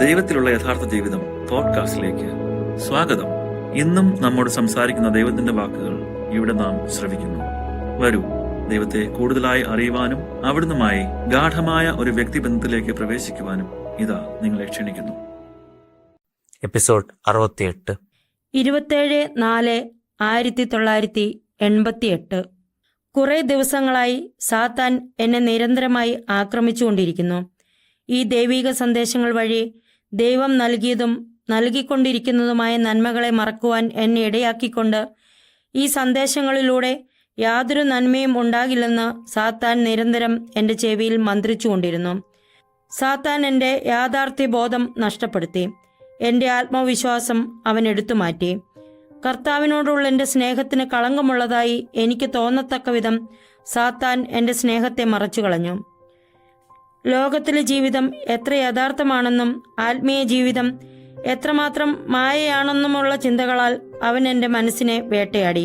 ദൈവത്തിലുള്ള യഥാർത്ഥ ജീവിതം പോഡ്കാസ്റ്റിലേക്ക് സ്വാഗതം. ഇന്നും നമ്മോട് സംസാരിക്കുന്ന ദൈവത്തിന്റെ വാക്കുകൾ ഇവിടെ നാം ശ്രവിക്കുന്നു. വരൂ, ദൈവത്തെ കൂടുതലായി അറിയുവാനും അവിടുന്നുമായി ഗാഠമായ ഒരു വ്യക്തിബന്ധത്തിലേക്ക് പ്രവേശിക്കുവാനും ഇതാ നിങ്ങളെ ക്ഷണിക്കുന്നു. എപ്പിസോഡ് 68 27/4/1988. കുറെ ദിവസങ്ങളായി സാത്താൻ എന്നെ നിരന്തരമായി ആക്രമിച്ചുകൊണ്ടിരിക്കുന്നു. ഈ ദൈവിക സന്ദേശങ്ങൾ വഴി ദൈവം നൽകിയതും നൽകിക്കൊണ്ടിരിക്കുന്നതുമായ നന്മകളെ മറക്കുവാൻ എന്നെ ഇടയാക്കിക്കൊണ്ട് ഈ സന്ദേശങ്ങളിലൂടെ യാതൊരു നന്മയും ഉണ്ടാകില്ലെന്ന് സാത്താൻ നിരന്തരം എൻ്റെ ചെവിയിൽ മന്ത്രിച്ചുകൊണ്ടിരുന്നു. സാത്താൻ എൻ്റെ യാഥാർത്ഥ്യബോധം നഷ്ടപ്പെടുത്തി. എൻ്റെ ആത്മവിശ്വാസം അവൻ എടുത്തു മാറ്റി. കർത്താവിനോടുള്ള എൻ്റെ സ്നേഹത്തിന് കളങ്കമുള്ളതായി എനിക്ക് തോന്നത്തക്ക വിധം സാത്താൻ എൻ്റെ സ്നേഹത്തെ മറച്ചു കളഞ്ഞു. ലോകത്തിലെ ജീവിതം എത്ര യഥാർത്ഥമാണെന്നും ആത്മീയ ജീവിതം എത്രമാത്രം മായയാണെന്നുമുള്ള ചിന്തകളാൽ അവൻ എൻ്റെ മനസ്സിനെ വേട്ടയാടി.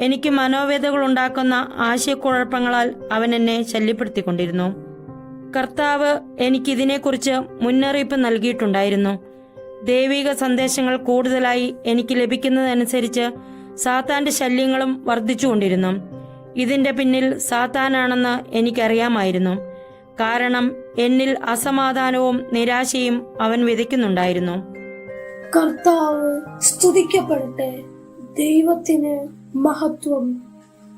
എനിക്ക് മനോവേദകളുണ്ടാക്കുന്ന ആശയക്കുഴപ്പങ്ങളാൽ അവൻ എന്നെ ശല്യപ്പെടുത്തിക്കൊണ്ടിരുന്നു. കർത്താവ് എനിക്കിതിനെക്കുറിച്ച് മുന്നറിയിപ്പ് നൽകിയിട്ടുണ്ടായിരുന്നു. ദൈവിക സന്ദേശങ്ങൾ കൂടുതലായി എനിക്ക് ലഭിക്കുന്നതനുസരിച്ച് സാത്താന്റെ ശല്യങ്ങളും വർദ്ധിച്ചുകൊണ്ടിരുന്നു. ഇതിന്റെ പിന്നിൽ സാത്താനാണെന്ന് എനിക്കറിയാമായിരുന്നു. കാരണം എന്നിൽ അസമാധാനവും നിരാശയും അവൻ വിതയ്ക്കുന്നുണ്ടായിരുന്നു. കർത്താവ് സ്തുതിക്കപ്പെടട്ടെ. ദൈവത്തിന് മഹത്വം.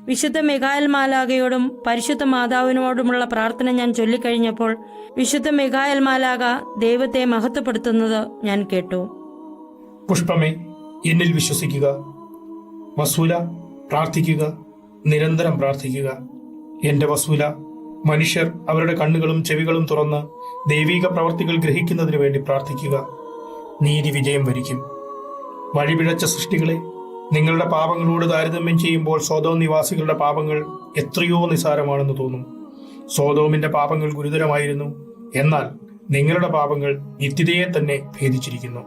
വിശുദ്ധ മിഖായേൽ മാലാഖയോടും പരിശുദ്ധ മാതാവിനോടുമുള്ള പ്രാർത്ഥന ഞാൻ ചൊല്ലിക്കഴിഞ്ഞപ്പോൾ വിശുദ്ധ മിഖായേൽ മാലാഖ ദൈവത്തെ മഹത്വപ്പെടുത്തുന്നത് ഞാൻ കേട്ടു. പുഷ്പമേ, എന്നിൽ വിശ്വസിക്കുക. വസൂല, പ്രാർത്ഥിക്കുക, നിരന്തരം പ്രാർത്ഥിക്കുക. എന്റെ വസൂല, മനുഷ്യർ അവരുടെ കണ്ണുകളും ചെവികളും തുറന്ന് ദൈവിക പ്രവർത്തികൾ ഗ്രഹിക്കുന്നതിന് വേണ്ടി പ്രാർത്ഥിക്കുക. നീതി വിജയം വരിക്കും. വഴിപിഴച്ച സൃഷ്ടികളെ, നിങ്ങളുടെ പാപങ്ങളോട് താരതമ്യം ചെയ്യുമ്പോൾ സോദോം നിവാസികളുടെ പാപങ്ങൾ എത്രയോ നിസാരമാണെന്ന് തോന്നും. സോദോമിന്റെ പാപങ്ങൾ ഗുരുതരമായിരുന്നു. എന്നാൽ നിങ്ങളുടെ പാപങ്ങൾ നിത്യതയെ തന്നെ ഭേദിച്ചിരിക്കുന്നു.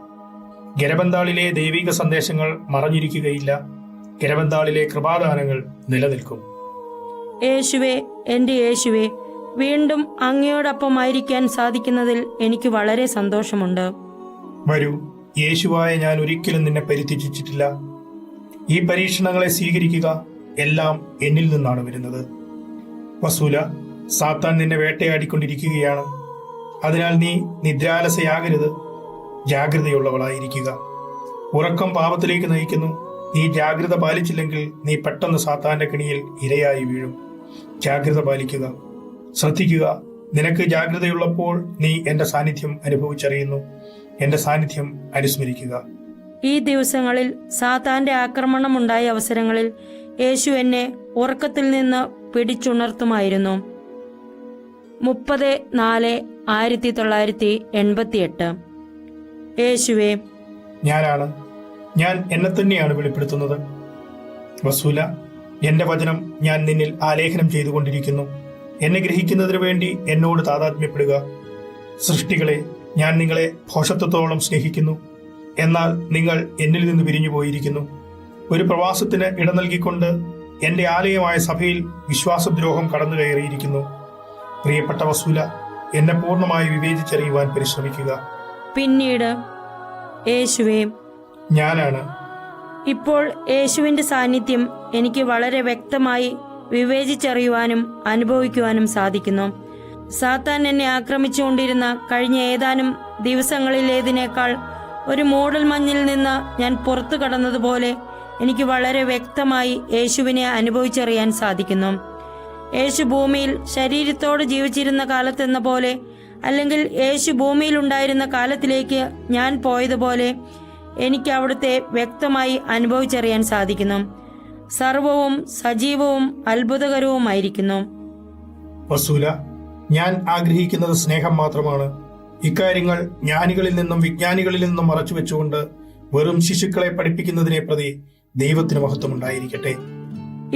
ഗരബന്താളിലെ ദൈവിക സന്ദേശങ്ങൾ മറഞ്ഞിരിക്കുകയില്ല. ഗരബന്താളിലെ കൃപാദാനങ്ങൾ നിലനിൽക്കും. യേശുവേ, എൻ്റെ യേശുവേ, വീണ്ടും അങ്ങയോടൊപ്പമായിരിക്കാൻ സാധിക്കുന്നതിൽ എനിക്ക് വളരെ സന്തോഷമുണ്ട്. വരൂ, യേശുവായ ഞാൻ ഒരിക്കലും നിന്നെ പരിത്യജിച്ചിട്ടില്ല. ഈ പരീക്ഷണങ്ങളെ സ്വീകരിക്കുക. എല്ലാം എന്നിൽ നിന്നാണ് വരുന്നത്. വസൂല, സാത്താൻ നിന്നെ വേട്ടയാടിക്കൊണ്ടിരിക്കുകയാണ്. അതിനാൽ നീ നിദ്രാലസയാകരുത്. ജാഗ്രതയുള്ളവളായിരിക്കുക. ഉറക്കം പാപത്തിലേക്ക് നയിക്കുന്നു. നീ ജാഗ്രത പാലിച്ചില്ലെങ്കിൽ നീ പെട്ടെന്ന് സാത്താന്റെ കെണിയിൽ ഇരയായി വീഴും. ജാഗ്രത പാലിക്കുക. ശ്രദ്ധിക്കുക. നിനക്ക് ജാഗ്രതയുള്ളപ്പോൾ നീ എന്റെ സാന്നിധ്യം അനുഭവിച്ചറിയുന്നു. എന്റെ സാന്നിധ്യം അനുസ്മരിക്കുക. ഈ ദിവസങ്ങളിൽ സാത്താന്റെ ആക്രമണമുണ്ടായ അവസരങ്ങളിൽ യേശു എന്നെ ഉറക്കത്തിൽ നിന്ന് പിടിച്ചുണർത്തുമായിരുന്നു. 30/4/1988. യേശുവേ, ഞാനാണ്. ഞാൻ എന്നെ തന്നെയാണ് വെളിപ്പെടുത്തുന്നത്. വസൂല, എന്റെ വചനം ഞാൻ നിന്നിൽ ആലേഖനം ചെയ്തുകൊണ്ടിരിക്കുന്നു. എന്നെ ഗ്രഹിക്കുന്നതിന് വേണ്ടി എന്നോട് താതാത്മ്യപ്പെടുക. സൃഷ്ടികളെ, ഞാൻ നിങ്ങളെ ഭോഷത്വത്തോളം സ്നേഹിക്കുന്നു. എന്നാൽ നിങ്ങൾ എന്നിൽ നിന്ന് പിരിഞ്ഞു പോയിരിക്കുന്നു. ഒരു പ്രവാസത്തിന് ഇട നൽകിക്കൊണ്ട് എന്റെ ആലയമായ സഭയിൽ വിശ്വാസദ്രോഹം കടന്നു കയറിയിരിക്കുന്നു. പ്രിയപ്പെട്ട വസൂല, എന്നെ പൂർണ്ണമായി വിവേചിച്ചറിയുവാൻ പരിശ്രമിക്കുക. പിന്നീട് യേശുവേ, ഞാനാണ്. ഇപ്പോൾ യേശുവിന്റെ സാന്നിധ്യം എനിക്ക് വളരെ വ്യക്തമായി വിവേചിച്ചറിയുവാനും അനുഭവിക്കുവാനും സാധിക്കുന്നു. സാത്താൻ എന്നെ ആക്രമിച്ചുകൊണ്ടിരുന്ന കഴിഞ്ഞ ഏതാനും ദിവസങ്ങളിലേതിനേക്കാൾ ഒരു മൂടൽമഞ്ഞിൽ നിന്ന് ഞാൻ പുറത്തു കടന്നതുപോലെ എനിക്ക് വളരെ വ്യക്തമായി യേശുവിനെ അനുഭവിച്ചറിയാൻ സാധിക്കുന്നു. യേശു ഭൂമിയിൽ ശരീരത്തോട് ജീവിച്ചിരുന്ന കാലത്തെന്ന പോലെ, അല്ലെങ്കിൽ യേശു ഭൂമിയിൽ ഉണ്ടായിരുന്ന കാലത്തിലേക്ക് ഞാൻ പോയതുപോലെ എനിക്ക് അവിടുത്തെ വ്യക്തമായി അനുഭവിച്ചറിയാൻ സാധിക്കുന്നു. സർവവും സജീവവും അത്ഭുതകരവുമായിരിക്കുന്നു. വസൂല, ഞാൻ ആഗ്രഹിക്കുന്നത് സ്നേഹം മാത്രമാണ്. ഇക്കാര്യങ്ങൾ ജ്ഞാനികളിൽ നിന്നും വിജ്ഞാനികളിൽ നിന്നും മറച്ചു വെച്ചുകൊണ്ട് വെറും ശിശുക്കളെ പഠിപ്പിക്കുന്നതിനെ പ്രതി ദൈവത്തിന് മഹത്വമുണ്ടായിരിക്കട്ടെ.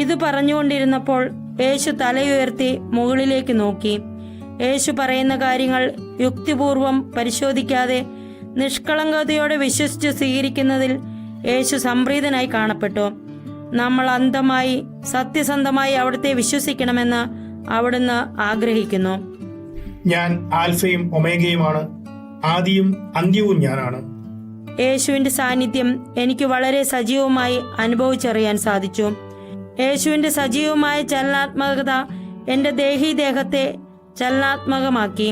ഇത് പറഞ്ഞുകൊണ്ടിരുന്നപ്പോൾ യേശു തലയുയർത്തി മുകളിലേക്ക് നോക്കി. യേശു പറയുന്ന കാര്യങ്ങൾ യുക്തിപൂർവം പരിശോധിക്കാതെ നിഷ്കളങ്കതയോടെ വിശ്വസിച്ച് സ്വീകരിക്കുന്നതിൽ യേശു സംപ്രീതനായി കാണപ്പെട്ടു. നമ്മൾ അന്ധമായി സത്യസന്ധമായി അവിടുത്തെ വിശ്വസിക്കണമെന്ന് അവിടുന്ന് ആഗ്രഹിക്കുന്നു. ഞാൻ ആൽഫയും ഒമേഗയുമാണ്, ആദിയും അന്ത്യവും ഞാനാണ്. യേശുവിന്റെ സാന്നിധ്യം എനിക്ക് വളരെ സജീവമായി അനുഭവിച്ചറിയാൻ സാധിച്ചു. യേശുവിന്റെ സജീവമായ ചലനാത്മകത എൻ്റെ ദേഹത്തെ ചലനാത്മകമാക്കി.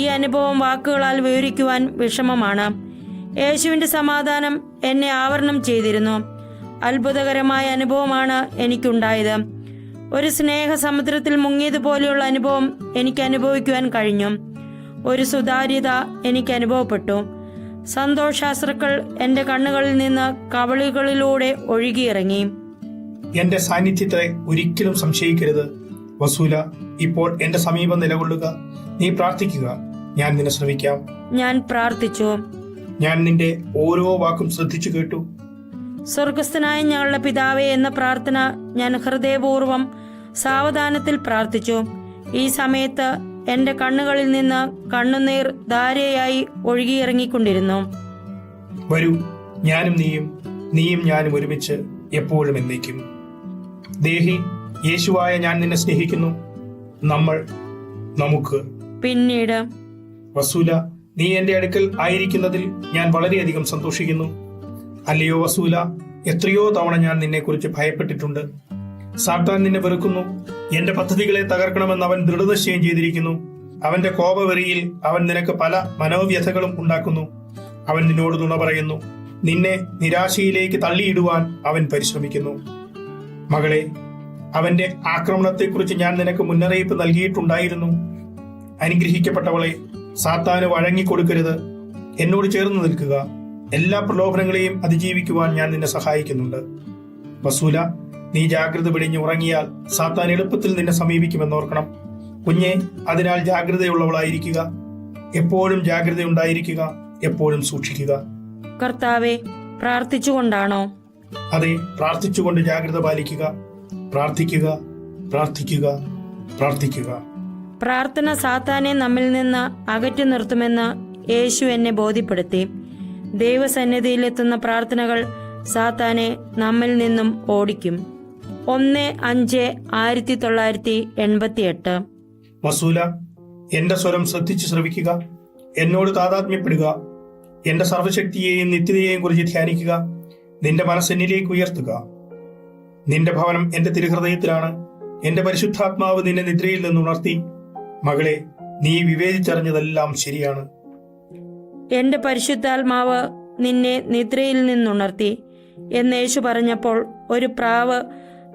ഈ അനുഭവം വാക്കുകളാൽ വിവരിക്കുവാൻ വിഷമമാണ്. യേശുവിന്റെ സമാധാനം എന്നെ ആവരണം ചെയ്തിരുന്നു. അത്ഭുതകരമായ അനുഭവമാണ് എനിക്കുണ്ടായത്. ഒരു സ്നേഹ സമുദ്രത്തിൽ മുങ്ങിയതുപോലെയുള്ള അനുഭവം എനിക്ക് അനുഭവിക്കുവാൻ കഴിഞ്ഞു. ഒരു സുതാര്യത എനിക്ക് അനുഭവപ്പെട്ടു. സന്തോഷാശ്രുക്കൾ എൻ്റെ കണ്ണുകളിൽ നിന്ന് കവളികളിലൂടെ ഒഴുകിയിറങ്ങി. എന്റെ സാന്നിധ്യത്തെ ഒരിക്കലും സംശയിക്കരുത്. വസൂല, ഇപ്പോൾ എന്റെ സമീപം നിലകൊള്ളുക. നീ പ്രാർത്ഥിക്കുക, ഞാൻ നിന്നെ ശ്രമിക്കാം. ഞാൻ പ്രാർത്ഥിച്ചു. ഞാൻ നിന്റെ ഓരോ വാക്കും ശ്രദ്ധിച്ചു കേട്ടു. സ്വർഗസ്ഥനായ ഞങ്ങളുടെ പിതാവേ എന്ന പ്രാർത്ഥന ഞാൻ ഹൃദയപൂർവ്വം സാവധാനത്തിൽ പ്രാർത്ഥിച്ചു. ഈ സമയത്ത് എൻ്റെ കണ്ണുകളിൽ നിന്ന് കണ്ണുനീർ ധാരയായി ഒഴുകിയിറങ്ങിക്കൊണ്ടിരുന്നു. വരൂ, ഞാനും നീയും ഞാനും ഒരുമിച്ച് എപ്പോഴും എന്നേക്കും. ദേഹി, യേശുവായ ഞാൻ നിന്നെ സ്നേഹിക്കുന്നു. നമുക്ക് പിന്നീട് വസൂല, നീ എന്റെ അടുക്കൽ ആയിരിക്കുന്നതിൽ ഞാൻ വളരെയധികം സന്തോഷിക്കുന്നു. അല്ലയോ വസൂല, എത്രയോ തവണ ഞാൻ നിന്നെക്കുറിച്ച് ഭയപ്പെട്ടിട്ടുണ്ട്. സാത്താൻ നിന്നെ വെറുക്കുന്നു. എന്റെ പദ്ധതികളെ തകർക്കണമെന്ന് അവൻ ദൃഢനിശ്ചയം ചെയ്തിരിക്കുന്നു. അവന്റെ കോപവെറിയിൽ അവൻ നിനക്ക് പല മനോവ്യഥകളും ഉണ്ടാക്കുന്നു. അവൻ നിന്നോട് നുണ പറയുന്നു. നിന്നെ നിരാശയിലേക്ക് തള്ളിയിടുവാൻ അവൻ പരിശ്രമിക്കുന്നു. മകളെ, അവന്റെ ആക്രമണത്തെക്കുറിച്ച് ഞാൻ നിനക്ക് മുന്നറിയിപ്പ് നൽകിയിട്ടുണ്ടായിരുന്നു. അനുഗ്രഹിക്കപ്പെട്ടവളെ, സാത്താന് വഴങ്ങിക്കൊടുക്കരുത്. എന്നോട് ചേർന്ന് നിൽക്കുക. എല്ലാ പ്രലോഭനങ്ങളെയും അതിജീവിക്കുവാൻ ഞാൻ നിന്നെ സഹായിക്കുന്നുണ്ട്. വസൂല, നീ ജാഗ്രത പിടിഞ്ഞ് ഉറങ്ങിയാൽ സാത്താൻ എളുപ്പത്തിൽ നിന്നെ സമീപിക്കുമെന്നോർക്കണം. കുഞ്ഞെ, അതിനാൽ ജാഗ്രതയുള്ളവളായിരിക്കുക. എപ്പോഴും ജാഗ്രതയുണ്ടായിരിക്കുക. എപ്പോഴും സൂക്ഷിക്കുക. കർത്താവെ, പ്രാർത്ഥിച്ചുകൊണ്ടാണോ? അതെ, പ്രാർത്ഥിച്ചുകൊണ്ട് ജാഗ്രത പാലിക്കുക. പ്രാർത്ഥിക്കുക, പ്രാർത്ഥിക്കുക, പ്രാർത്ഥിക്കുക. പ്രാർത്ഥന സാത്താനെ നമ്മിൽ നിന്ന് അകറ്റി നിർത്തുമെന്ന് യേശു എന്നെ ബോധ്യപ്പെടുത്തി. ദൈവസന്നിധിയിലെത്തുന്ന പ്രാർത്ഥനകൾ സാത്താനെ നമ്മിൽ നിന്നും ഓടിക്കും. 1-5-1988. വസൂല, എന്റെ സ്വരം ശ്രദ്ധിച്ച് ശ്രവിക്കുക. എന്നോട് താതാത്മ്യപ്പെടുക. എന്റെ സർവശക്തിയെയും നിത്യതയെയും കുറിച്ച് ധ്യാനിക്കുക. നിന്റെ മനസ്സെന്നിലേക്ക് ഉയർത്തുക. നിന്റെ ഭവനം എന്റെ തിരുഹൃദയത്തിലാണ്. എന്റെ പരിശുദ്ധാത്മാവ് നിന്നെ നിദ്രയിൽ നിന്ന് ഉണർത്തി. മകളെ, നീ വിവേചിച്ചറിഞ്ഞതെല്ലാം ശരിയാണ്. എന്റെ പരിശുദ്ധാത്മാവ് നിന്നെ നിദ്രയിൽ നിന്നുണർത്തി എന്ന് യേശു പറഞ്ഞപ്പോൾ ഒരു പ്രാവ്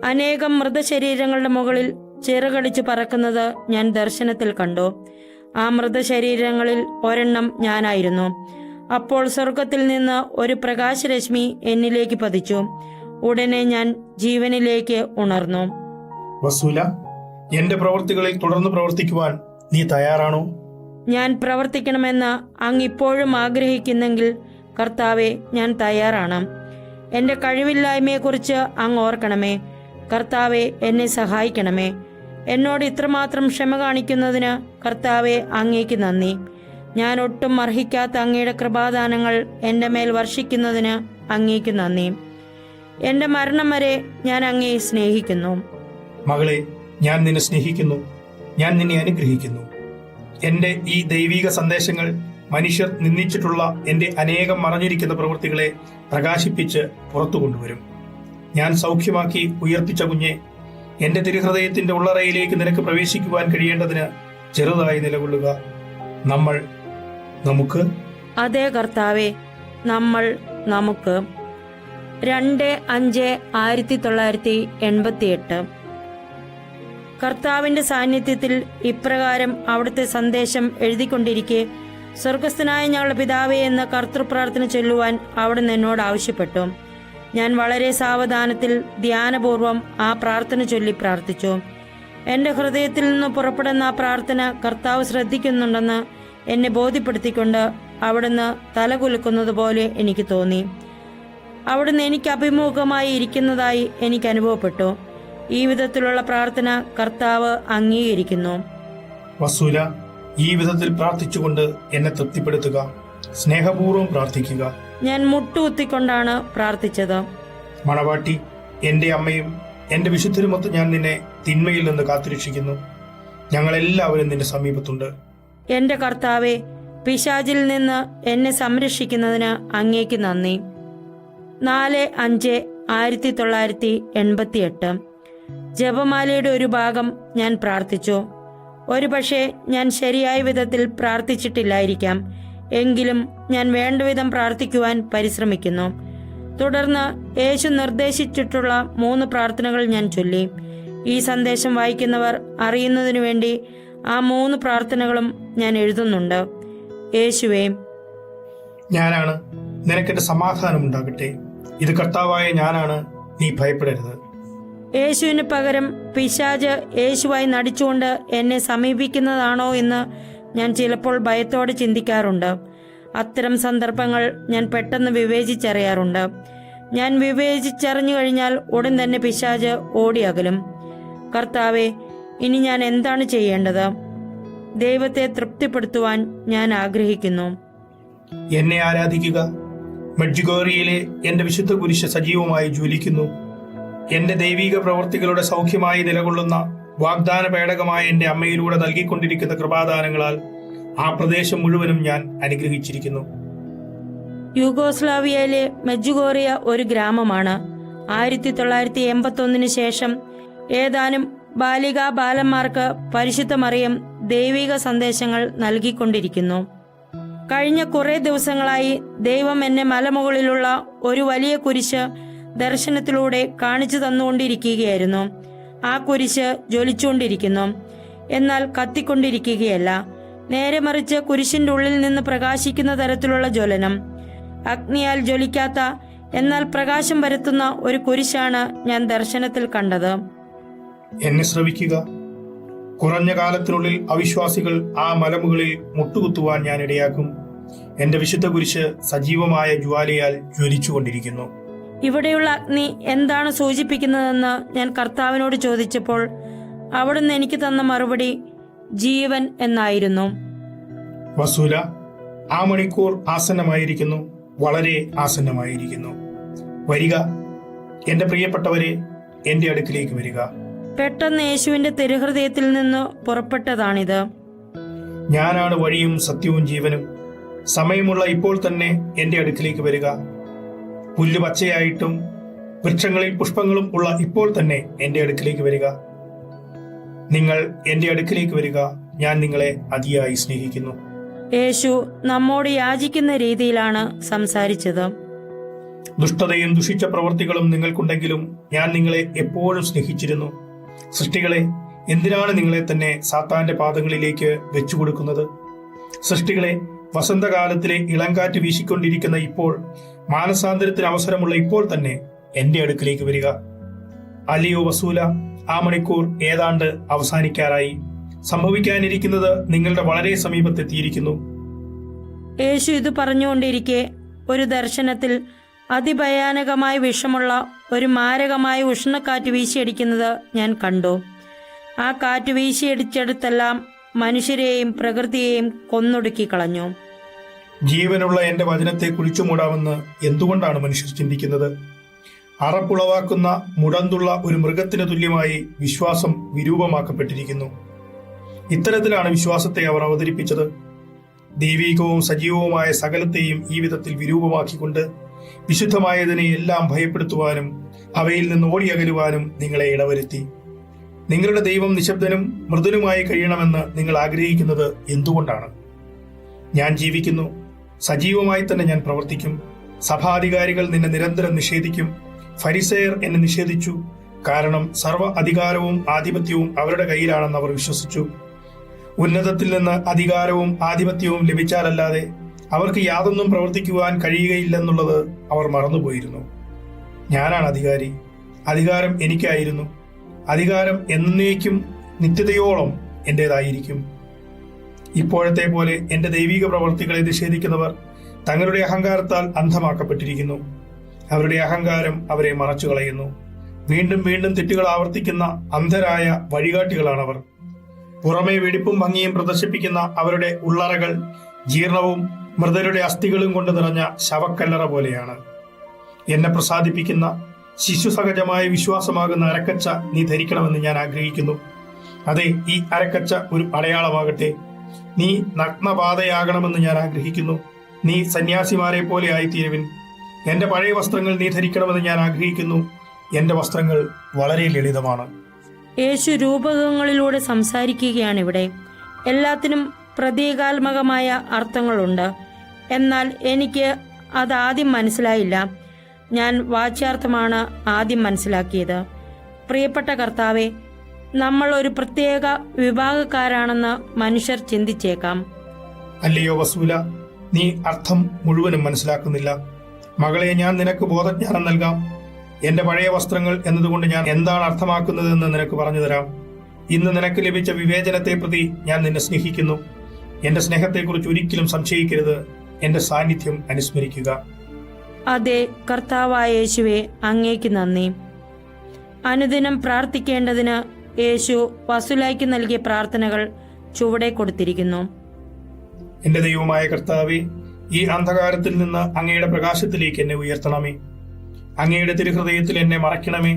അനേകം മൃതശരീരങ്ങളുടെ മുകളിൽ ചിറകടിച്ചു പറക്കുന്നത് ഞാൻ ദർശനത്തിൽ കണ്ടു. ആ മൃതശരീരങ്ങളിൽ ഒരെണ്ണം ഞാനായിരുന്നു. അപ്പോൾ സ്വർഗത്തിൽ നിന്ന് ഒരു പ്രകാശരശ്മി എന്നിലേക്ക് പതിച്ചു. ഉടനെ ഞാൻ ജീവനിലേക്ക് ഉണർന്നു. വസൂല, എന്റെ പ്രവൃത്തികളിൽ തുടർന്ന് പ്രവർത്തിക്കുവാൻ നീ തയ്യാറാണോ? ഞാൻ പ്രവർത്തിക്കണമെന്ന് അങ്ങ് ഇപ്പോഴും ആഗ്രഹിക്കുന്നെങ്കിൽ കർത്താവെ, ഞാൻ തയ്യാറാണ്. എൻ്റെ കഴിവില്ലായ്മയെക്കുറിച്ച് അങ്ങ് ഓർക്കണമേ. കർത്താവെ, എന്നെ സഹായിക്കണമേ. എന്നോട് ഇത്രമാത്രം ക്ഷമ കാണിക്കുന്നതിന് കർത്താവെ, അങ്ങേക്ക് നന്ദി. ഞാൻ ഒട്ടും അർഹിക്കാത്ത അങ്ങയുടെ കൃപാദാനങ്ങൾ എൻ്റെ മേൽ വർഷിക്കുന്നതിന് അങ്ങേക്ക് നന്ദി. എൻ്റെ മരണം വരെ ഞാൻ അങ്ങയെ സ്നേഹിക്കുന്നു. മകളെ, ഞാൻ നിന്നെ സ്നേഹിക്കുന്നു. ഞാൻ നിന്നെ അനുഗ്രഹിക്കുന്നു. എന്റെ ഈ ദൈവിക സന്ദേശങ്ങൾ മനുഷ്യർ നിന്ദിച്ചിട്ടുള്ള എന്റെ അനേകം മറഞ്ഞിരിക്കുന്ന പ്രവൃത്തികളെ പ്രകാശിപ്പിച്ച് പുറത്തു കൊണ്ടുവരും. ഞാൻ സൗഖ്യമാക്കി ഉയർപ്പിച്ച കുഞ്ഞെ, എന്റെ തിരുഹൃദയത്തിന്റെ ഉള്ളറയിലേക്ക് നിനക്ക് പ്രവേശിക്കുവാൻ കഴിയേണ്ടതിന് ചെറുതായി നിലകൊള്ളുക. നമുക്ക് അതേ കർത്താവെ, നമുക്ക് 2-5-1988. കർത്താവിന്റെ സാന്നിധ്യത്തിൽ ഇപ്രകാരം അവിടുത്തെ സന്ദേശം എഴുതിക്കൊണ്ടിരിക്കെ സ്വർഗസ്ഥനായ ഞങ്ങളുടെ പിതാവേ എന്ന കർത്തൃപ്രാർത്ഥന ചൊല്ലുവാൻ അവിടുന്ന് എന്നോട് ആവശ്യപ്പെട്ടു. ഞാൻ വളരെ സാവധാനത്തിൽ ധ്യാനപൂർവം ആ പ്രാർത്ഥന ചൊല്ലി പ്രാർത്ഥിച്ചു. എൻ്റെ ഹൃദയത്തിൽ നിന്ന് പുറപ്പെടുന്ന ആ പ്രാർത്ഥന കർത്താവ് ശ്രദ്ധിക്കുന്നുണ്ടെന്ന് എന്നെ ബോധ്യപ്പെടുത്തിക്കൊണ്ട് അവിടുന്ന് തലകുലുക്കുന്നത് പോലെ എനിക്ക് തോന്നി. അവിടുന്ന് എനിക്ക് അഭിമുഖമായി ഇരിക്കുന്നതായി എനിക്ക് അനുഭവപ്പെട്ടു. ഈ വിധത്തിലുള്ള പ്രാർത്ഥന കർത്താവ് അംഗീകരിക്കുന്നു. വസൂല, ഈ വിധത്തിൽ പ്രാർത്ഥിച്ചുകൊണ്ട് എന്നെ തൃപ്തിപ്പെടുത്തുക. സ്നേഹപൂർവ്വം പ്രാർത്ഥിക്കുക. ഞാൻ മുട്ടുകുത്തിക്കൊണ്ടാണ് പ്രാർത്ഥിച്ചത്. മണവാട്ടി, എന്റെ അമ്മയും എന്റെ വിശുദ്ധരുമൊത്ത് ഞാൻ നിന്നെ തിന്മയിൽ നിന്ന് കാത്തുരക്ഷിക്കുന്നു. ഞങ്ങളെല്ലാവരും നിന്റെ സമീപത്തുണ്ട്. എന്റെ കർത്താവെ, പിശാചിൽ നിന്ന് എന്നെ സംരക്ഷിക്കുന്നതിന് അങ്ങേക്ക് നന്ദി. 4/5/1988. ജപമാലയുടെ ഒരു ഭാഗം ഞാൻ പ്രാർത്ഥിച്ചു. ഒരുപക്ഷെ ഞാൻ ശരിയായ വിധത്തിൽ പ്രാർത്ഥിച്ചിട്ടില്ലായിരിക്കാം. എങ്കിലും ഞാൻ വേണ്ടവിധം പ്രാർത്ഥിക്കുവാൻ പരിശ്രമിക്കുന്നു. തുടർന്ന് യേശു നിർദ്ദേശിച്ചിട്ടുള്ള 3 പ്രാർത്ഥനകൾ ഞാൻ ചൊല്ലി. ഈ സന്ദേശം വായിക്കുന്നവർ അറിയുന്നതിനു വേണ്ടി ആ 3 പ്രാർത്ഥനകളും ഞാൻ എഴുതുന്നുണ്ട്. യേശുവേ, ഞാനാണ്, നിനക്കെന്റെ സമാധാനം ഉണ്ടാകട്ടെ. ഇത് കർത്താവായ ഞാനാണ്, നീ ഭയപ്പെടരുത്. യേശുവിന് പകരം പിശാച് യേശുവായി നടിച്ചുകൊണ്ട് എന്നെ സമീപിക്കുന്നതാണോ എന്ന് ഞാൻ ചിലപ്പോൾ ഭയത്തോടെ ചിന്തിക്കാറുണ്ട്. അത്തരം സന്ദർഭങ്ങൾ ഞാൻ പെട്ടെന്ന് വിവേചിച്ചറിയാറുണ്ട്. ഞാൻ വിവേചിച്ചറിഞ്ഞു കഴിഞ്ഞാൽ ഉടൻ തന്നെ പിശാച് ഓടിയകലും. കർത്താവെ, ഇനി ഞാൻ എന്താണ് ചെയ്യേണ്ടത്? ദൈവത്തെ തൃപ്തിപ്പെടുത്തുവാൻ ഞാൻ ആഗ്രഹിക്കുന്നു. എന്നെ ആരാധിക്കുക. മെഡ്ജുഗോറിയയിലെ എന്റെ വിശുദ്ധ കുരിശ് സജീവമായി ജ്വലിക്കുന്നു. എന്റെ ദൈവിക പ്രവൃത്തികളുടെ സൗഖ്യമായി നിലകൊള്ളുന്ന വാഗ്ദാന പേടകമായ എന്റെ അമ്മയിലൂടെ നൽകിക്കൊണ്ടിരിക്കുന്ന കൃപാദാനങ്ങളാൽ ആ പ്രദേശം മുഴുവനും ഞാൻ അനുഗ്രഹിച്ചിരിക്കുന്നു. യൂഗോസ്ലാവിയയിലെ മെഡ്ജുഗോറിയ ഒരു ഗ്രാമമാണ്. 1981 ശേഷം ഏതാനും ബാലികാ ബാലന്മാർക്ക് പരിശുദ്ധ മറിയം ദൈവിക സന്ദേശങ്ങൾ നൽകിക്കൊണ്ടിരിക്കുന്നു. കഴിഞ്ഞ കുറെ ദിവസങ്ങളായി ദൈവം എന്നെ മലമുകളിലുള്ള ഒരു വലിയ കുരിശ് ദർശനത്തിലൂടെ കാണിച്ചു തന്നുകൊണ്ടിരിക്കുകയായിരുന്നു. ആ കുരിശ് ജ്വലിച്ചുകൊണ്ടിരിക്കുന്നു, എന്നാൽ കത്തിക്കൊണ്ടിരിക്കുകയല്ല. നേരെ മറിച്ച് കുരിശിന്റെ ഉള്ളിൽ നിന്ന് പ്രകാശിക്കുന്ന തരത്തിലുള്ള ജ്വലനം. അഗ്നിയാൽ ജ്വലിക്കാത്ത എന്നാൽ പ്രകാശം പരത്തുന്ന ഒരു കുരിശാണ് ഞാൻ ദർശനത്തിൽ കണ്ടത്. എന്നെ ശ്രവിക്കുക. കുറഞ്ഞ കാലത്തിനുള്ളിൽ അവിശ്വാസികൾ ആ മലമുകളിൽ മുട്ടുകുത്തുവാൻ ഞാൻ ഇടയാക്കും. എന്റെ വിശുദ്ധ കുരിശ് സജീവമായ ജ്വാലയാൽ ജ്വലിച്ചുകൊണ്ടിരിക്കുന്നു. ഇവിടെയുള്ള അഗ്നി എന്താണ് സൂചിപ്പിക്കുന്നതെന്ന് ഞാൻ കർത്താവിനോട് ചോദിച്ചപ്പോൾ അവിടുന്ന് എനിക്ക് തന്ന മറുപടി ജീവൻ എന്നായിരുന്നു. വസൂല, ആ മണിക്കൂർ ആസന്നമായിരിക്കുന്നു, വളരെ ആസന്നമായിരിക്കുന്നു. വരിക, എന്റെ പ്രിയപ്പെട്ടവരെ, എന്റെ അടുക്കിലേക്ക് വരിക. പെട്ടെന്ന് യേശുവിന്റെ തിരുഹൃദയത്തിൽ നിന്ന് പുറപ്പെട്ടതാണിത്. ഞാനാണ് വഴിയും സത്യവും ജീവനും. സമയമുള്ള ഇപ്പോൾ തന്നെ എന്റെ അടുക്കിലേക്ക് വരിക. പുല്ല് പച്ചയായിട്ടും വൃക്ഷങ്ങളിൽ പുഷ്പങ്ങളും ഉള്ള ഇപ്പോൾ തന്നെ എന്റെ അടുക്കിലേക്ക് വരിക. നിങ്ങൾ എന്റെ അടുക്കിലേക്ക് വരിക, ഞാൻ നിങ്ങളെ അതിയായി സ്നേഹിക്കുന്നു. യേശു നമ്മോട് യാചിക്കുന്ന രീതിയിലാണ് സംസാരിച്ചത്. ദുഷ്ടതയും ദുഷിച്ച പ്രവൃത്തികളും നിങ്ങൾക്കുണ്ടെങ്കിലും ഞാൻ നിങ്ങളെ എപ്പോഴും സ്നേഹിച്ചിരുന്നു. സൃഷ്ടികളെ, എന്തിനാണ് നിങ്ങളെ തന്നെ സാത്താന്റെ പാദങ്ങളിലേക്ക് വെച്ചുകൊടുക്കുന്നത്? സൃഷ്ടികളെ, വസന്തകാലത്തിലെ ഇളങ്കാറ്റ് വീശിക്കൊണ്ടിരിക്കുന്ന ഇപ്പോൾ, മാനസാന്തരത്തിന് അവസരമുള്ള ഇപ്പോൾ തന്നെ എന്റെ അടുക്കിലേക്ക് വരിക. അലിയോ വസൂല, ആ മണിക്കൂർ ഏതാണ്ട് അവസാനിക്കാറായി. സംഭവിക്കാനിരിക്കുന്നത് നിങ്ങളുടെ വളരെ സമീപത്തെത്തിയിരിക്കുന്നു. യേശു ഇത് പറഞ്ഞുകൊണ്ടിരിക്കെ ഒരു ദർശനത്തിൽ അതിഭയാനകമായ വിഷമുള്ള ഒരു മാരകമായ ഉഷ്ണക്കാറ്റ് വീശിയടിക്കുന്നത് ഞാൻ കണ്ടു. ആ കാറ്റ് വീശിയടിച്ചെടുത്തെല്ലാം മനുഷ്യരെയും പ്രകൃതിയെയും കൊന്നൊടുക്കി കളഞ്ഞു. ജീവനുള്ള എന്റെ വചനത്തെ കുഴിച്ചുമൂടാമെന്ന് എന്തുകൊണ്ടാണ് മനുഷ്യർ ചിന്തിക്കുന്നത്? അറപ്പുളവാക്കുന്ന മുടന്തുള്ള ഒരു മൃഗത്തിന് തുല്യമായി വിശ്വാസം വിരൂപമാക്കപ്പെട്ടിരിക്കുന്നു. ഇത്തരത്തിലാണ് വിശ്വാസത്തെ അവർ അവതരിപ്പിച്ചത്. ദൈവികവും സജീവവുമായ സകലത്തെയും ഈ വിധത്തിൽ വിരൂപമാക്കിക്കൊണ്ട് വിശുദ്ധമായതിനെ എല്ലാം ഭയപ്പെടുത്തുവാനും അവയിൽ നിന്ന് ഓടിയകലുവാനും നിങ്ങളെ ഇടവരുത്തി. നിങ്ങളുടെ ദൈവം നിശബ്ദനും മൃദുനുമായി കഴിയണമെന്ന് നിങ്ങൾ ആഗ്രഹിക്കുന്നത് എന്തുകൊണ്ടാണ്? ഞാൻ ജീവിക്കുന്നു, സജീവമായി തന്നെ ഞാൻ പ്രവർത്തിക്കും. സഭാധികാരികൾ നിന്നെ നിരന്തരം നിഷേധിക്കും. ഫരിസേയർ എന്നെ നിഷേധിച്ചു, കാരണം സർവ്വ അധികാരവും ആധിപത്യവും അവരുടെ കയ്യിലാണെന്ന് അവർ വിശ്വസിച്ചു. ഉന്നതത്തിൽ നിന്ന് അധികാരവും ആധിപത്യവും ലഭിച്ചാലല്ലാതെ അവർക്ക് യാതൊന്നും പ്രവർത്തിക്കുവാൻ കഴിയുകയില്ലെന്നുള്ളത് അവർ മറന്നുപോയിരുന്നു. ഞാനാണ് അധികാരി. അധികാരം എനിക്കായിരുന്നു. അധികാരം എന്നേക്കും നിത്യതയോളം എന്റേതായിരിക്കും. ഇപ്പോഴത്തെ പോലെ എന്റെ ദൈവിക പ്രവർത്തികളെ നിഷേധിക്കുന്നവർ തങ്ങളുടെ അഹങ്കാരത്താൽ അന്ധമാക്കപ്പെട്ടിരിക്കുന്നു. അവരുടെ അഹങ്കാരം അവരെ മറച്ചു കളയുന്നു. വീണ്ടും വീണ്ടും തെറ്റുകൾ ആവർത്തിക്കുന്ന അന്ധരായ വഴികാട്ടികളാണവർ. പുറമേ വെടിപ്പും ഭംഗിയും പ്രദർശിപ്പിക്കുന്ന അവരുടെ ഉള്ളറകൾ ജീർണവും മൃതരുടെ അസ്ഥികളും കൊണ്ട് നിറഞ്ഞ ശവക്കല്ലറ പോലെയാണ്. എന്നെ പ്രസാദിപ്പിക്കുന്ന ശിശുസഹജമായ വിശ്വാസമാകുന്ന അരക്കച്ച നീ ധരിക്കണമെന്ന് ഞാൻ ആഗ്രഹിക്കുന്നു. അതെ, ഈ അരക്കച്ച ഒരു അടയാളമാകട്ടെ. നീ നഗ്നപാതയാകണമെന്ന് ഞാൻ ആഗ്രഹിക്കുന്നു. നീ സന്യാസിമാരെ പോലെ ആയിത്തീരുവിൻ. എന്റെ പഴയ വസ്ത്രങ്ങൾ നീ ധരിക്കണമെന്ന് ഞാൻ ആഗ്രഹിക്കുന്നു. എന്റെ വസ്ത്രങ്ങൾ വളരെ ലളിതമാണ്. യേശു രൂപകങ്ങളിലൂടെ സംസാരിക്കുകയാണിവിടെ. എല്ലാത്തിനും പ്രതീകാത്മകമായ അർത്ഥങ്ങളുണ്ട്. എന്നാൽ എനിക്ക് അതാദ്യം മനസ്സിലായില്ല. ഞാൻ വാച്യാർത്ഥമാണ് ആദ്യം മനസ്സിലാക്കിയത്. പ്രിയപ്പെട്ട കർത്താവെ, നമ്മൾ ഒരു പ്രത്യേക വിഭാഗക്കാരാണെന്ന് മനുഷ്യർ ചിന്തിച്ചേക്കാം. അല്ലയോ വസൂല, നീ അർത്ഥം മുഴുവനും മനസ്സിലാക്കുന്നില്ല. മകളെ, ഞാൻ നിനക്ക് ബോധജ്ഞാനം നൽകാം. എന്റെ പഴയ വസ്ത്രങ്ങൾ എന്നതുകൊണ്ട് ഞാൻ എന്താണ് അർത്ഥമാക്കുന്നതെന്ന് നിനക്ക് പറഞ്ഞു തരാം. ഇന്ന് നിനക്ക് ലഭിച്ച വിവേചനത്തെ പ്രതി ഞാൻ നിന്നെ സ്നേഹിക്കുന്നു. എന്റെ സ്നേഹത്തെക്കുറിച്ച് ഒരിക്കലും സംശയിക്കരുത്. എന്റെ സാന്നിധ്യം അനുസ്മരിക്കുക. അതെ കർത്താവായ യേശുവെ, അങ്ങേക്ക് നന്ദി. അനുദിനം പ്രാർത്ഥിക്കേണ്ടതിന് യേശു വസുലായ്ക്ക് നൽകിയ പ്രാർത്ഥനകൾ ചുവടെ കൊടുത്തിരിക്കുന്നു. എന്റെ ദൈവമായ കർത്താവെ, ഈ അന്ധകാരത്തിൽ നിന്ന് അങ്ങയുടെ പ്രകാശത്തിലേക്ക് എന്നെ ഉയർത്തണമേ. അങ്ങയുടെ തിരുഹൃദയത്തിൽ എന്നെ മറയ്ക്കണമേ.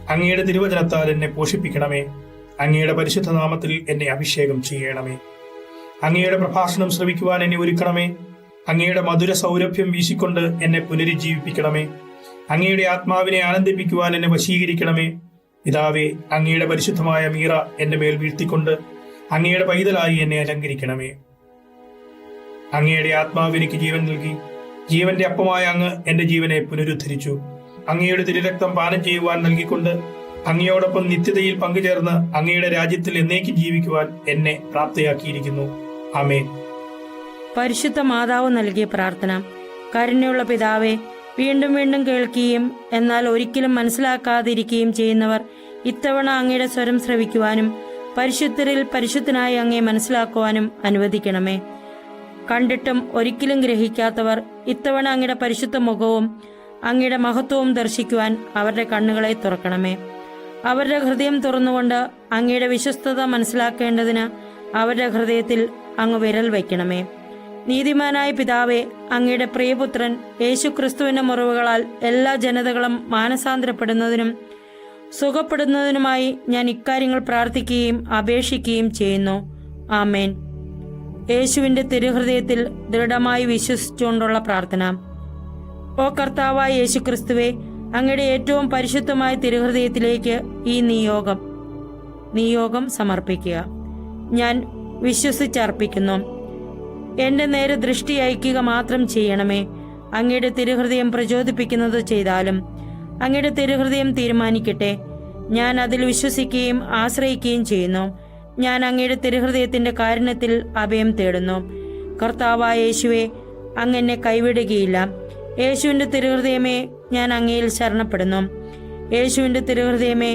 അങ്ങയുടെ തിരുവചനത്താൽ എന്നെ പോഷിപ്പിക്കണമേ. അങ്ങയുടെ പരിശുദ്ധ നാമത്തിൽ എന്നെ അഭിഷേകം ചെയ്യണമേ. അങ്ങയുടെ പ്രഭാഷണം ശ്രവിക്കുവാൻ എന്നെ ഒരുക്കണമേ. അങ്ങയുടെ മധുര സൗരഭ്യം വീശിക്കൊണ്ട് എന്നെ പുനരുജ്ജീവിപ്പിക്കണമേ. അങ്ങയുടെ ആത്മാവിനെ ആനന്ദിപ്പിക്കുവാൻ എന്നെ വശീകരിക്കണമേ. പിതാവേ, അങ്ങയുടെ പരിശുദ്ധമായ മീറ എന്റെ മേൽ വീഴ്ത്തിക്കൊണ്ട് അങ്ങയുടെ പൈതലായി എന്നെ അലങ്കരിക്കണമേ. അങ്ങയുടെ ആത്മാവ് എനിക്ക് ജീവൻ നൽകി. ജീവന്റെ അപ്പമായ അങ്ങ് എന്റെ ജീവനെ പുനരുദ്ധരിച്ചു. അങ്ങയുടെ തിരുരക്തം പാനം ചെയ്യുവാൻ നൽകിക്കൊണ്ട് അങ്ങയോടൊപ്പം നിത്യതയിൽ പങ്കുചേർന്ന് അങ്ങയുടെ രാജ്യത്തിൽ എന്നേക്കും ജീവിക്കുവാൻ എന്നെ പ്രാപ്തയാക്കിയിരിക്കുന്നു. ആമേൻ. പരിശുദ്ധ മാതാവ് നൽകിയ പ്രാർത്ഥന. കരുണയുള്ള പിതാവേ, വീണ്ടും വീണ്ടും കേൾക്കുകയും എന്നാൽ ഒരിക്കലും മനസ്സിലാക്കാതിരിക്കുകയും ചെയ്യുന്നവർ ഇത്തവണ അങ്ങയുടെ സ്വരം ശ്രവിക്കുവാനും പരിശുദ്ധരിൽ പരിശുദ്ധനായി അങ്ങയെ മനസ്സിലാക്കുവാനും അനുവദിക്കണമേ. കണ്ടിട്ടും ഒരിക്കലും ഗ്രഹിക്കാത്തവർ ഇത്തവണ അങ്ങയുടെ പരിശുദ്ധ മുഖവും അങ്ങയുടെ മഹത്വവും ദർശിക്കുവാൻ അവരുടെ കണ്ണുകളെ തുറക്കണമേ. അവരുടെ ഹൃദയം തുറന്നുകൊണ്ട് അങ്ങയുടെ വിശ്വസ്തത മനസ്സിലാക്കേണ്ടതിന് അവരുടെ ഹൃദയത്തിൽ അങ്ങ് വിരൽ വയ്ക്കണമേ. നീതിമാനായ പിതാവേ, അങ്ങയുടെ പ്രിയപുത്രൻ യേശുക്രിസ്തുവിന്റെ മുറിവുകളാൽ എല്ലാ ജനതകളും മാനസാന്തരപ്പെടുന്നതിനും സുഖപ്പെടുന്നതിനുമായി ഞാൻ ഇക്കാര്യങ്ങൾ പ്രാർത്ഥിക്കുകയും അപേക്ഷിക്കുകയും ചെയ്യുന്നു. ആമേൻ. യേശുവിന്റെ തിരുഹൃദയത്തിൽ ദൃഢമായി വിശ്വസിച്ചുകൊണ്ടുള്ള പ്രാർത്ഥന. ഓ കർത്താവായ യേശുക്രിസ്തുവേ, അങ്ങയുടെ ഏറ്റവും പരിശുദ്ധമായ തിരുഹൃദയത്തിലേക്ക് ഈ നിയോഗം സമർപ്പിക്കുക. ഞാൻ വിശ്വസിച്ചർപ്പിക്കുന്നു. എന്റെ നേരെ ദൃഷ്ടി അയക്കുക മാത്രം ചെയ്യണമേ. അങ്ങയുടെ തിരുഹൃദയം പ്രചോദിപ്പിക്കുന്നത് ചെയ്താലും അങ്ങയുടെ തിരുഹൃദയം തീരുമാനിക്കട്ടെ. ഞാൻ അതിൽ വിശ്വസിക്കുകയും ആശ്രയിക്കുകയും ചെയ്യുന്നു. ഞാൻ അങ്ങയുടെ തിരുഹൃദയത്തിന്റെ കാരുണ്യത്തിൽ അഭയം തേടുന്നു. കർത്താവായ യേശുവെ, അങ്ങ് എന്നെ കൈവിടുകയില്ല. യേശുവിന്റെ തിരുഹൃദയമേ, ഞാൻ അങ്ങയിൽ ശരണപ്പെടുന്നു. യേശുവിന്റെ തിരുഹൃദയമേ,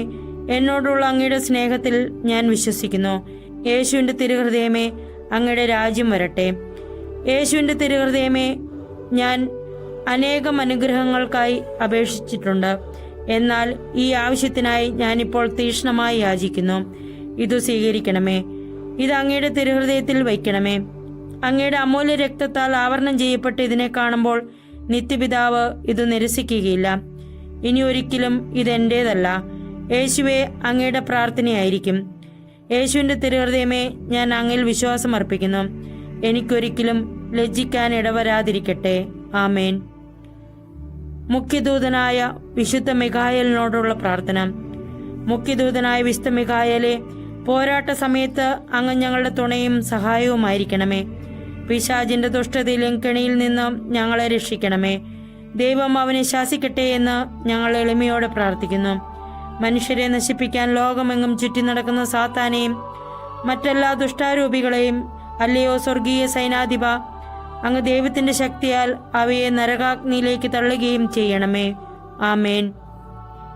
എന്നോടുള്ള അങ്ങയുടെ സ്നേഹത്തിൽ ഞാൻ വിശ്വസിക്കുന്നു. യേശുവിന്റെ തിരുഹൃദയമേ, അങ്ങയുടെ രാജ്യം വരട്ടെ. യേശുവിന്റെ തിരുഹൃദയമേ, ഞാൻ അനേകം അനുഗ്രഹങ്ങൾക്കായി അപേക്ഷിച്ചിട്ടുണ്ട്. എന്നാൽ ഈ ആവശ്യത്തിനായി ഞാനിപ്പോൾ തീക്ഷ്ണമായി യാചിക്കുന്നു. ഇത് സ്വീകരിക്കണമേ. ഇത് അങ്ങയുടെ തിരുഹൃദയത്തിൽ വയ്ക്കണമേ. അങ്ങയുടെ അമൂല്യ രക്തത്താൽ ആവരണം ചെയ്യപ്പെട്ട് ഇതിനെ കാണുമ്പോൾ നിത്യപിതാവ് ഇത് നിരസിക്കുകയില്ല. ഇനി ഒരിക്കലും ഇതെന്റേതല്ല. യേശുവെ, അങ്ങയുടെ പ്രാർത്ഥനയായിരിക്കും. യേശുവിന്റെ തിരുഹൃദയമേ, ഞാൻ അങ്ങിൽ വിശ്വാസം അർപ്പിക്കുന്നു. എനിക്കൊരിക്കലും ലജ്ജിക്കാൻ ഇടവരാതിരിക്കട്ടെ. ആമേൻ. മുഖ്യദൂതനായ വിശുദ്ധ മിഖായേലിനോടുള്ള പ്രാർത്ഥന. മുഖ്യദൂതനായ വിശുദ്ധ മിഖായേലെ, പോരാട്ട സമയത്ത് അങ്ങ് ഞങ്ങളുടെ തുണയും സഹായവുമായിരിക്കണമേ. പിശാചിന്റെ ദുഷ്ടതയിലും കെണിയിൽ നിന്ന് ഞങ്ങളെ രക്ഷിക്കണമേ. ദൈവം അവനെ ശാസിക്കട്ടെ എന്ന് ഞങ്ങൾ എളിമയോടെ പ്രാർത്ഥിക്കുന്നു. മനുഷ്യരെ നശിപ്പിക്കാൻ ലോകമെങ്ങും ചുറ്റി നടക്കുന്ന സാത്താനെയും മറ്റെല്ലാ ദുഷ്ടാരൂപികളെയും അല്ലയോ സ്വർഗീയ സൈനാധിപ, അങ്ങ് ദൈവത്തിന്റെ ശക്തിയാൽ അവയെ നരകാഗ്നിയിലേക്ക് തള്ളുകയും ചെയ്യണമേ. ആമേൻ.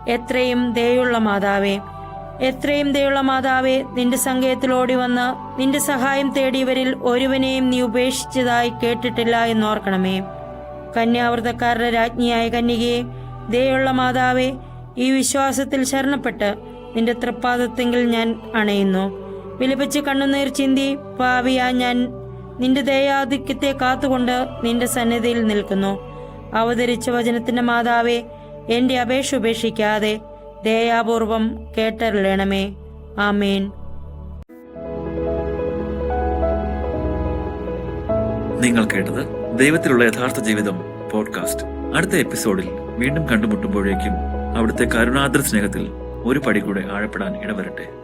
എത്രയും ദയുള്ള മാതാവേ, നിന്റെ സങ്കേതത്തിൽ ഓടി വന്ന് നിന്റെ സഹായം തേടിയവരിൽ ഒരുവനെയും നീ ഉപേക്ഷിച്ചതായി കേട്ടിട്ടില്ല എന്നോർക്കണമേ. കന്യാവ്രതക്കാരുടെ രാജ്ഞിയായ കന്യകയെ, ദയുള്ള മാതാവേ, ഈ വിശ്വാസത്തിൽ ശരണപ്പെട്ട് നിന്റെ തൃപ്പാദത്തെങ്കിൽ ഞാൻ അണയുന്നു. വിലപിച്ച് കണ്ണുനീർ ചിന്തി പാവിയാ ഞാൻ നിന്റെ ദയാധിക്യത്തെ കാത്തുകൊണ്ട് നിന്റെ സന്നിധിയിൽ നിൽക്കുന്നു. അവതരിച്ച വചനത്തിന്റെ മാതാവേ, എന്റെ അപേക്ഷ ഉപേക്ഷിക്കാതെ ദയാപൂർവം കേട്ടരുളണമേ. ആമേൻ. നിങ്ങൾ കേട്ടത് ദൈവത്തിലുള്ള യഥാർത്ഥ ജീവിതം പോഡ്കാസ്റ്റ്. അടുത്ത എപ്പിസോഡിൽ വീണ്ടും കണ്ടുമുട്ടുമ്പോഴേക്കും അവിടുത്തെ കരുണാദ്ര സ്നേഹത്തിൽ ഒരു പടി കൂടെ ആഴപ്പെടാൻ ഇടവരട്ടെ.